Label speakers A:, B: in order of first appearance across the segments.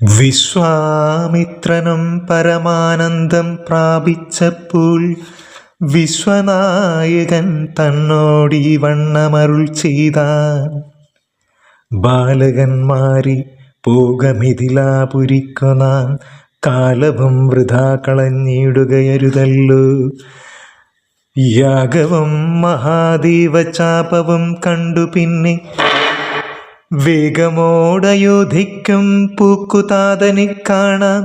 A: വിശ്വാമിത്രനും പരമാനന്ദം പ്രാപിച്ചപ്പോൾ വിശ്വനായകൻ തന്നോടീ വണ്ണമരുൾ ചെയ്താൻ. ബാലകന്മാരെ പോകമിഥിലാപുരിക്കു നാം, കാലവും വൃഥാ കളഞ്ഞിടുകയരുതല്ലോ. യാഗവും മഹാദേവചാപവും കണ്ടു പിന്നെ വേഗമോടയോധ്യയ്ക്കും പൂക്കുതാതനെ കാണാം.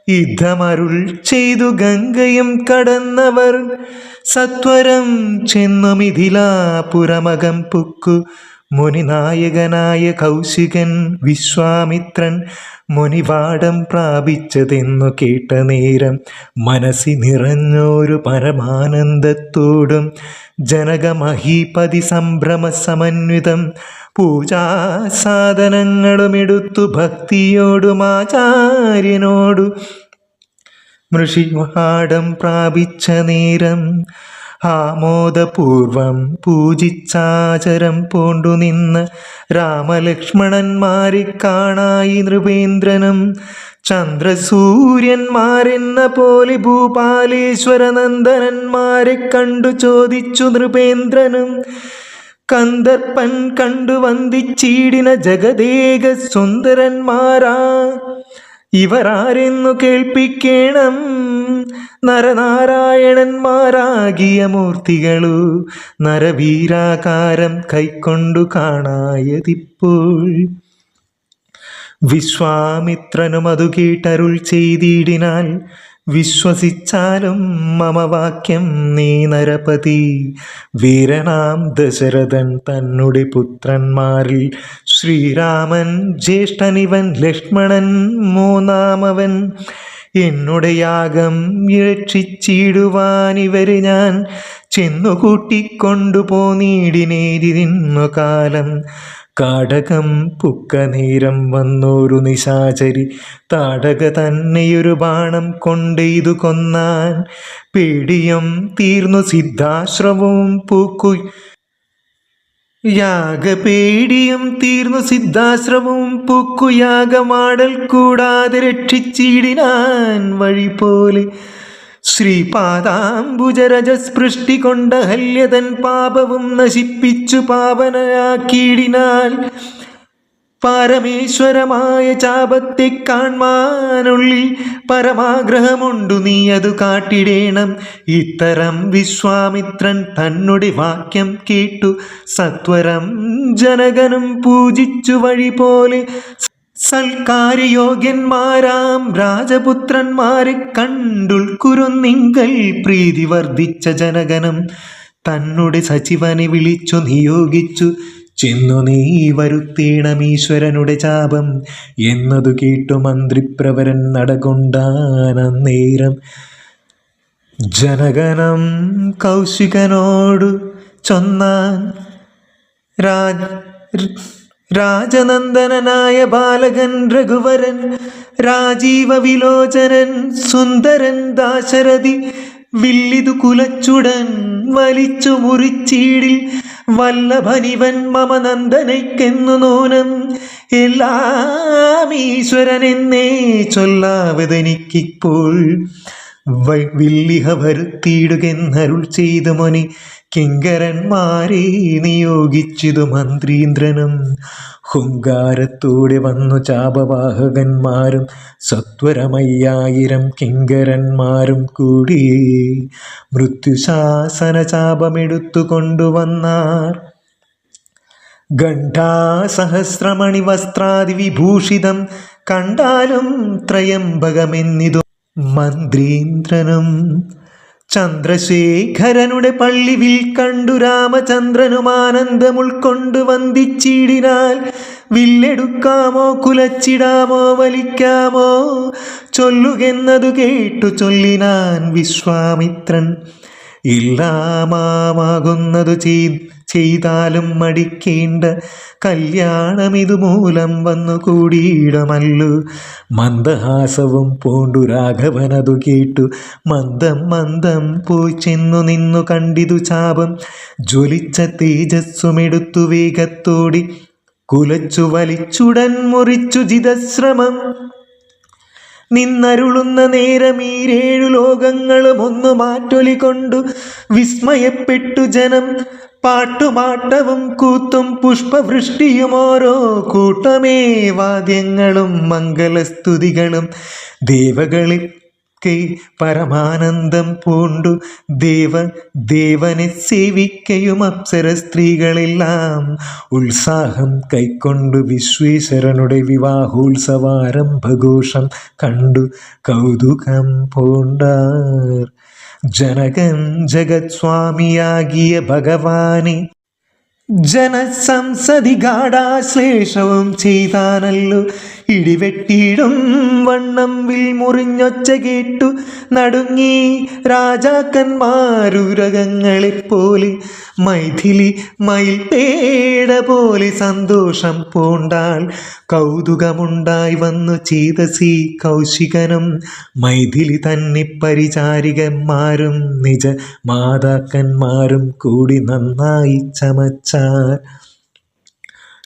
A: യുദ്ധമരുൾ ചെയ്തു ഗംഗയും കടന്നവർ സത്വരം ചെന്നു മിഥിലാപുരമകം പുക്കു. മുനിനായകനായ കൗശികൻ വിശ്വാമിത്രൻ മുനിവാടം പ്രാപിച്ചതെന്നു കേട്ട നേരം മനസ്സി നിറഞ്ഞോരു പരമാനന്ദത്തോടും ജനകമഹീപതി സംഭ്രമ സമന്വിതം പൂജാസാധനങ്ങളുമെടുത്തു ഭക്തിയോടും ആചാര്യനോടു മൃഷിവാടം പ്രാപിച്ച നേരം ആമോദപൂർവം പൂജിച്ചാചരം പൂണ്ടു നിന്ന് രാമലക്ഷ്മണന്മാരെ കാണായി നൃപേന്ദ്രനും. ചന്ദ്രസൂര്യന്മാരെന്ന പോലെ ഭൂപാലേശ്വരനന്ദനന്മാരെ കണ്ടു ചോദിച്ചു നൃപേന്ദ്രനും. കന്ദർപ്പൻ കണ്ടു വന്ദിച്ചീടിന ജഗദേക സുന്ദരന്മാരാ ഇവരാരെന്നു കേൾപ്പിക്കേണം. നരനാരായണന്മാരാകിയ മൂർത്തികളു നരവീരാകാരം കൈക്കൊണ്ടു കാണായതിപ്പോൾ. വിശ്വാമിത്രനും അതു കേട്ടരുൾ ചെയ്തിടിനാൽ, വിശ്വസിച്ചാലും മമ വാക്യം നീ നരപതി. വീരനാം ദശരഥൻ തന്നുടെ പുത്രന്മാരിൽ ശ്രീരാമൻ ജ്യേഷ്ഠനിവൻ, ലക്ഷ്മണൻ മൂന്നാമവൻ. എന്നുടെ യാഗം രക്ഷിച്ചിടുവാനിവരെ ഞാൻ ചെന്നു കൂട്ടിക്കൊണ്ടു പോന്നീടിനേരിന്നു കാലം. കാടകം പുക്ക നേരം വന്നോരു നിശാചരി താടക തന്നെയൊരു ബാണം കൊണ്ടെയ്തു കൊന്നാൻ. പേടിയും തീർന്നു സിദ്ധാശ്രമവും പൂക്കു യാഗപേടിയും തീർന്നു സിദ്ധാശ്രമവും പൂക്കു യാഗമാടൽ കൂടാതെ രക്ഷിച്ചിടിനാൻ വഴി പോലെ. ശ്രീപാദാംബുജരജസ്പൃഷ്ടി കൊണ്ട ഹല്യതൻ പാപവും നശിപ്പിച്ചു പാവനയാക്കിയിടിനാൽ. പരമേശ്വരമായ ചാപത്തെ കാൺമാനുള്ളിൽ പരമാഗ്രഹമുണ്ടു, നീ അതു കാട്ടിടേണം. ഇത്തരം വിശ്വാമിത്രൻ തന്നുടെ വാക്യം കേട്ടു സത്വരം ജനകനും പൂജിച്ചു വഴി പോലെ. സൽക്കാരയോഗ്യന്മാരാം രാജപുത്രന്മാരെ കണ്ടുൾക്കുരുന്നിങ്കൽ പ്രീതി വർദ്ധിച്ച ജനകനും തന്നുടെ സചിവനെ വിളിച്ചു നിയോഗിച്ചു. ചെന്നു നീ വരുത്തേണമീശ്വരനുടെ ചാപം എന്നതു കേട്ടു മന്ത്രിപ്രവരൻ നടകൊണ്ടാനന്നേരം. ജനകനം കൗശികനോടു ചൊന്നാൻ, രാജനന്ദനായ ബാലകൻ രഘുവരൻ, രാജീവ വിലോചനൻ സുന്ദരൻ ദാശരഥി വില്ലിതു കുലച്ചുടൻ വലിച്ചു മുറിച്ചീടിൽ. വല്ലഭനിവൻ മമ നന്ദനയ്ക്കെന്നു നൂനം, എല്ലാം ഈശ്വരനെന്നേ ചൊല്ലാവതെനിക്കിപ്പോൾ. വില്ലിഹ വരുത്തിയിടുകെന്നരുൾ ചെയ്തു മുനി കിങ്കരന്മാരെ നിയോഗിച്ചിതു മന്ത്രീന്ദ്രനും. ഹുങ്കാരത്തോടെ വന്നു ചാപവാഹകന്മാരും സത്വരമയ്യായിരം കിങ്കരന്മാരും കൂടി മൃത്യുശാസന ചാപമെടുത്തു കൊണ്ടുവന്നാർ. ഗണ്ഡാസഹസ്രമണി വസ്ത്രാദി വിഭൂഷിതം കണ്ടാലും ത്രയംബകമെന്നിതു മന്ത്രീന്ദ്രനും. ചന്ദ്രശേഖരനുടെ പള്ളിവിൽ കണ്ടു രാമചന്ദ്രനും ആനന്ദം ഉൾക്കൊണ്ടു വന്ദിച്ചിടിനാൽ. വില്ലെടുക്കാമോ കുലച്ചിടാമോ വലിക്കാമോ ചൊല്ലുകെന്നതു കേട്ടു ചൊല്ലിനാൻ വിശ്വാമിത്രൻ. എല്ലാമാകുന്നതു ചെയ്താലും മടിക്കേണ്ട കല്യാണമിതുമൂലം വന്നു കൂടിയിടമല്ലു. മന്ദഹാസവും പൂണ്ടു രാഘവനതു കേട്ടു മന്ദം മന്ദം പോയി ചെന്നു നിന്നു കണ്ടിതു ചാപം. ജ്വലിച്ച തേജസ്സുമെടുത്തു വേഗത്തോടി കുലച്ചു വലിച്ചുടൻ മുറിച്ചു ജിതശ്രമം. നിന്നരുളുന്ന നേരം ഈ 7 ലോകങ്ങളും ഒന്നു മാറ്റൊലി കൊണ്ടു വിസ്മയപ്പെട്ടു ജനം. പാട്ടുമാട്ടവും കൂത്തും പുഷ്പവൃഷ്ടിയും ഓരോ കൂട്ടമേ വാദ്യങ്ങളും മംഗളസ്തുതികളും ദേവകളിൽ പരമാനന്ദം പൂണ്ടു ദേവനെ സേവിക്കയും അപ്സര സ്ത്രീകളെല്ലാം ഉത്സാഹം കൈക്കൊണ്ടു വിശ്വേശ്വരനുടെ വിവാഹോത്സവാരംഭഘോഷം കണ്ടു കൗതുകം പൂണ്ടാർ. ജനകൻ ജഗത്സ്വാമിയാകിയ ഭഗവാനെ ജനസംസതി ഗാഢാശ്ലേഷവും ചെയ്താനല്ലോ. ഇടിവെട്ടിയിടും വണ്ണം വിൽമുറിഞ്ഞൊച്ച കേട്ടു നടുങ്ങി രാജാക്കന്മാരുരകങ്ങളെപ്പോലെ. മൈഥിലി മയിൽപേട പോലെ സന്തോഷം പൂണ്ടാൾ. കൗതുകമുണ്ടായി വന്നു ചേതസി കൗശികനും മൈഥിലി തന്നെ പരിചാരികന്മാരും നിജ മാതാക്കന്മാരും കൂടി നന്നായി ചമച്ചാർ.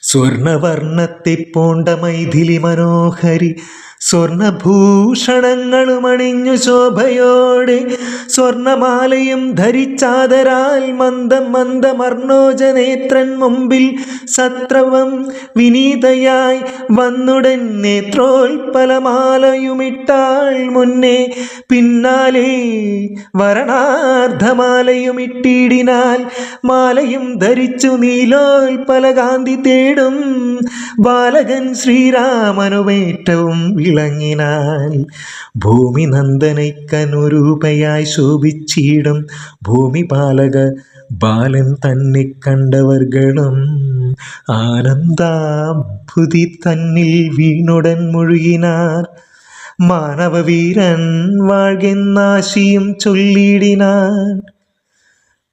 A: സ്വർണവർണ്ണത്തെ പോണ്ട മൈഥിലി മനോഹരി സ്വർണഭൂഷണങ്ങളും അണിഞ്ഞു ശോഭയോടെ സ്വർണമാലയും ധരിച്ചാദരാൽ മന്ദം മന്ദമർണോജനേത്രൻ മുമ്പിൽ സത്രവം വിനീതയായി വന്നുടൻ നേത്രോൽപലമാലയുമിട്ടാൾ. മുന്നേ പിന്നാലെ വരണാർദ്ധമാലയുമിട്ടിടിനാൽ മാലയും ധരിച്ചു നീലോൽപലകാന്തി തേടും ബാലകൻ ശ്രീരാമനുമേറ്റവും വിളങ്ങിനാൽ. ഭൂമി നന്ദനയ്ക്കനുരൂപയായി ശോഭിച്ചിടും ഭൂമിപാലക ബാലൻ തന്നെ കണ്ടവർകളും ആനന്ദാഭുതി തന്നിൽ വീണുടൻ മുഴുകിനാർ. മാനവവീരൻ വാഴ്കെന്നാശിയും ചൊല്ലിടിനാൻ.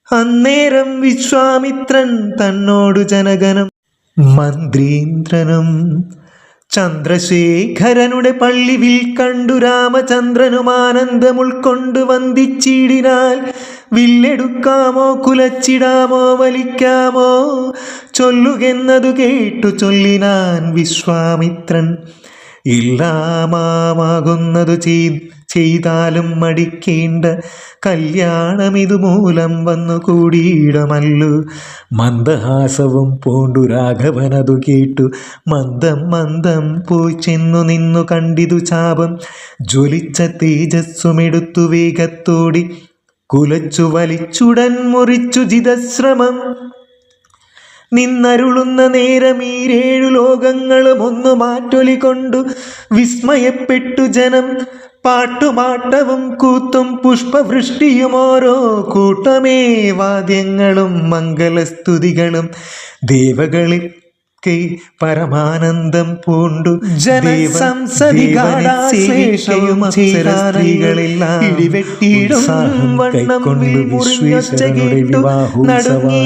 A: അന്നേരം വിശ്വാമിത്രൻ തന്നോടു ജനകനും മന്ത്രീന്ദ്രനും ചന്ദ്രശേഖരനുടെ പള്ളിവിൽ കണ്ടു രാമചന്ദ്രനും ആനന്ദം ഉൾക്കൊണ്ടു വന്ദിച്ചിടിനാൽ. വില്ലെടുക്കാമോ കുലച്ചിടാമോ വലിക്കാമോ ചൊല്ലുകെന്നതു കേട്ടു ചൊല്ലിനാൻ വിശ്വാമിത്രൻ. എല്ലാമാകുന്നതു ചെയ്താലും മടിക്കേണ്ട കല്യാണമിതുമൂലം വന്നു കൂടിയിടമല്ലു. മന്ദഹാസവും പൂണ്ടു രാഘവനതു കേട്ടു മന്ദം മന്ദം പോയി ചെന്നു നിന്നു കണ്ടിതു ചാപം. ജ്വലിച്ച തേജസ്സുമെടുത്തു വേഗത്തോടി കുലച്ചു വലിച്ചുടൻ മുറിച്ചു ജിതശ്രമം. നിന്നരുളുന്ന നേരം ഈ 7 ലോകങ്ങളും ഒന്നു മാറ്റൊലി കൊണ്ടു വിസ്മയപ്പെട്ടു ജനം. പാട്ടുമാട്ടവും കൂത്തും പുഷ്പവൃഷ്ടിയും ഓരോ കൂട്ടമേ വാദ്യങ്ങളും മംഗളസ്തുതികളും ദേവകളിൽ പരമാനന്ദം പൂണ്ടു ജനസംസതി ഗാഢാശ്ലേഷവും സ്ത്രീകളെല്ലാം ഇടിവെട്ടിയിടും വണ്ണം വിൽമുറിഞ്ഞൊച്ച കേട്ടു നടുങ്ങി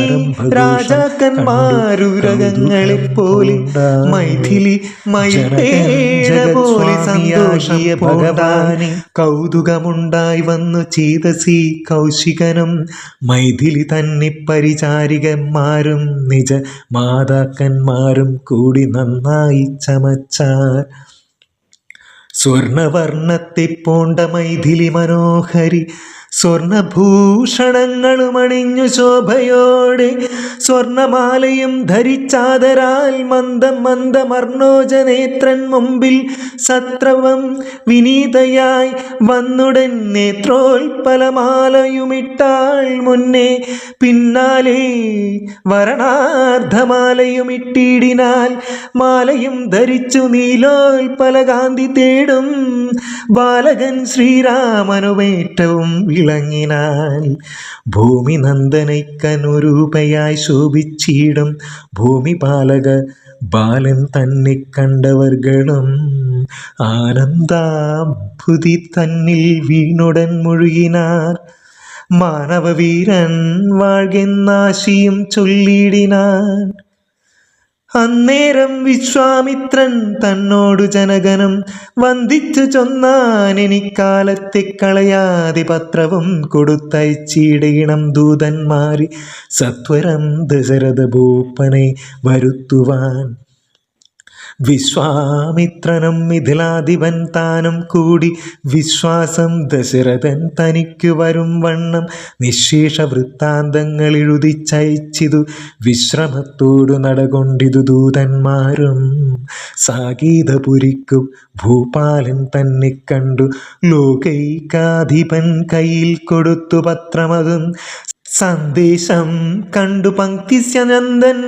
A: രാജാക്കന്മാരുരകങ്ങളെപ്പോലെ. മൈഥിലി മയിൽപേട പോലെ സന്തോഷം ഭഗവാനെ കൗതുകമുണ്ടായി വന്നു ചേതസി കൗശികനും മൈഥിലി തന്നെ പരിചാരികന്മാരും നിജ മാതാക്കന്മാരും കൂടി നന്നായി ചമച്ചാർ. സ്വർണവർണ്ണത്തെ പോണ്ട മൈഥിലി മനോഹരി സ്വർണഭൂഷണങ്ങളും അണിഞ്ഞു ശോഭയോടെ സ്വർണമാലയും ധരിച്ചാദരാൽ മന്ദം മന്ദമർണോജനേത്രൻ മുമ്പിൽ സത്രവം വിനീതയായി വന്നുടൻ നേത്രോൽപലമാലയുമിട്ടാൾ. മുന്നേ പിന്നാലെ വരണാർദ്ധമാലയുമിട്ടിടിനാൽ മാലയും ധരിച്ചു നീലോൽപലകാന്തി തേടും ബാലകൻ ശ്രീരാമനുമേറ്റവും വിളങ്ങിനാൽ. ഭൂമി നന്ദനയ്ക്കനുരൂപയായി ശോഭിച്ചിടും ഭൂമിപാലക ബാലൻ തന്നെ കണ്ടവർകളും ആനന്ദാഭുതി തന്നിൽ വീണുടൻ മുഴുകിനാർ. മാനവവീരൻ വാഴ്കെന്നാശിയും ചൊല്ലിടിനാൻ. അന്നേരം വിശ്വാമിത്രൻ തന്നോടു ജനകനും വന്ദിച്ചു ചൊന്നാൻ. എനിക്കാലത്തെ കളയാതെ പത്രവും കൊടുത്തയച്ചിടണം ദൂതന്മാരെ സത്വരം ദശരഥ ഭൂപനെ വരുത്തുവാൻ. വിശ്വാമിത്രനും മിഥിലാധിപൻ താനും കൂടി വിശ്വാസം ദശരഥൻ തനിക്കു വരും വണ്ണം നിശേഷ വൃത്താന്തങ്ങൾ എഴുതിച്ചയച്ചിതു. വിശ്രമത്തോടു നടകൊണ്ടിതു ദൂതന്മാരും. സാകേതപുരിക്കു ഭൂപാലൻ തന്നെ കണ്ടു ലോകൈകാധിപൻ കയ്യിൽ കൊടുത്തു പത്രമതും. സന്ദേശം കണ്ടു പങ്ക്തിസ്യനന്ദൻ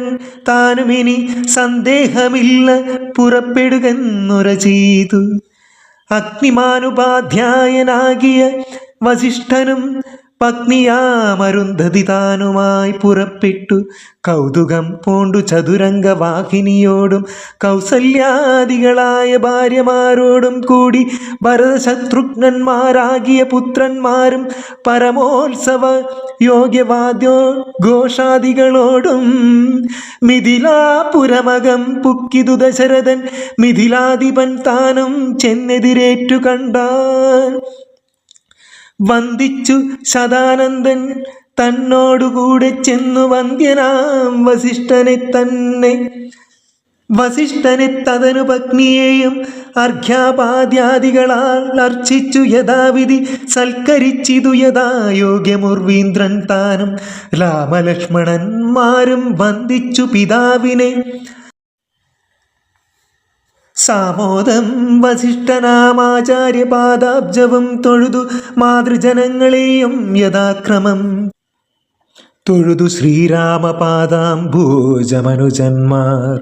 A: താനുമിനി സന്ദേഹമില്ല പുറപ്പെടുകെന്നുര ചെയ്തു. അഗ്നിമാനുപാധ്യായനാകിയ വസിഷ്ഠനും പത്നിയാമരുന്ധതി താനുമായി പുറപ്പെട്ടു. കൗതുകം പൂണ്ടു ചതുരംഗവാഹിനിയോടും കൗസല്യാദികളായ ഭാര്യമാരോടും കൂടി ഭരതശത്രുഘ്നന്മാരാകിയ പുത്രന്മാരും പരമോത്സവ യോഗ്യവാദ്യോ ഘോഷാദികളോടും മിഥിലാപുരമകം പുക്കിതു ദശരഥൻ. മിഥിലാധിപൻ താനും ചെന്നെതിരേറ്റു കണ്ടാൻ. വന്ദിച്ചു ശതാനന്ദൻ തന്നോടുകൂടെ ചെന്നു വന്ധ്യനാം വസിഷ്ഠനെ തതനു പത്നിയെയും അർഘ്യാപാദ്യാദികളാൽ അർച്ചിച്ചു യഥാവിധി സൽക്കരിച്ചിതു. യഥാ യോഗ്യമുർവീന്ദ്രൻ താനും രാമലക്ഷ്മണന്മാരും വന്ദിച്ചു പിതാവിനെ. സാമോദം വസിഷ്ഠനാമാചാര്യപാദാബ്ജവും തൊഴുതു മാതൃജനങ്ങളെയും യഥാക്രമം. തൊഴുതു ശ്രീരാമപാദാംബോജമനുജന്മാർ.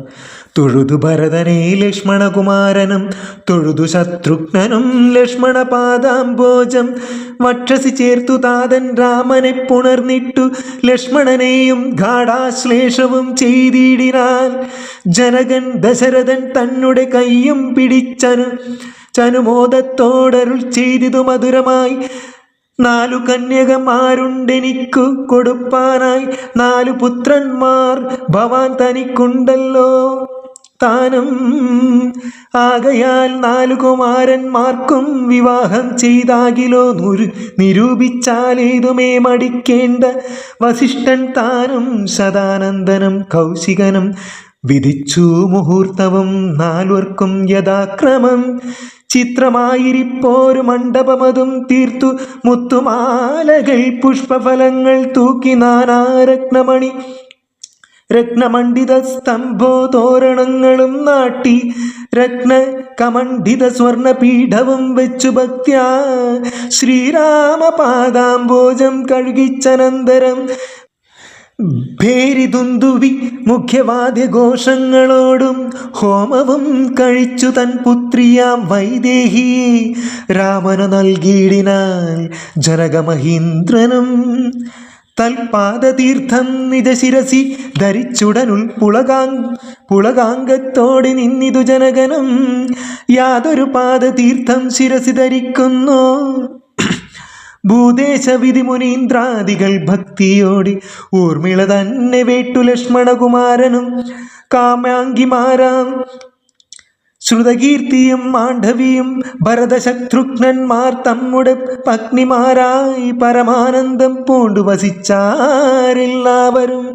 A: തൊഴുതു ഭരതനെ ലക്ഷ്മണകുമാരനും. തൊഴുതു ശത്രുഘ്നനും ലക്ഷ്മണപാദാംബോജം. വക്ഷസി ചേർത്തു താതൻ രാമനെ പുണർന്നിട്ടു. ലക്ഷ്മണനെയും ഗാഢാശ്ലേഷവും ചെയ്തിടിനാൽ. ജനകൻ ദശരഥൻ തന്നുടെ കയ്യും പിടിച്ചനുമോദത്തോടരുൾ ചെയ്തിതു മധുരമായി. 4 കന്യകമാരുണ്ടെനിക്കു കൊടുപ്പാനായി. 4 പുത്രന്മാർ ഭവാൻ തനിക്കുണ്ടല്ലോ താനും. ആകയാൽ 4 കുമാരന്മാർക്കും വിവാഹം ചെയ്താകിലോ നിരൂപിച്ചാലേതുമേ മടിക്കേണ്ട. വസിഷ്ഠൻ താനും ശതാനന്ദനും കൗശികനും വിധിച്ചു മുഹൂർത്തവും 4 യഥാക്രമം. ചിത്രമായിരിപ്പോരു മണ്ഡപമതും തീർത്തു. മുത്തുമാലകൾ പുഷ്പഫലങ്ങൾ തൂക്കി രത്നമണ്ഡിത സ്തംഭോ തോരണങ്ങളും നാട്ടി. രത്നകമണ്ഡിത സ്വർണപീഠവും വെച്ചു ഭക്ത്യാ ശ്രീരാമപാദാംബോജം കഴുകിച്ചനന്തരം ഭേരിദുന്ദുവി മുഖ്യവാദ്യഘോഷങ്ങളോടും ഹോമവും കഴിച്ചു തൻ പുത്രിയാം വൈദേഹിയെ രാമനു നൽകിയിടിനാൽ. ജനകമഹീന്ദ്രനും തൽപാദതീർത്ഥം നിജശിരസി ധരിച്ചുടനുൾ പുളകാംഗത്തോടെ നിന്നിതു ജനകനും. യാതൊരു പാദതീർത്ഥം ശിരസി ധരിക്കുന്നു. ഭൂദേശവിധി മുനീന്ദ്രാദികൾ ഭക്തിയോടി ഊർമിള തന്നെ വേട്ടു ലക്ഷ്മണകുമാരനും. കാമ്യാംഗിമാരാം ശ്രുതകീർത്തിയും മാണ്ഡവിയും ഭരതശത്രുഘ്നന്മാർ തമ്മുടെ പത്നിമാരായി പരമാനന്ദം പൂണ്ടു വസിച്ചാരെല്ലാവരും.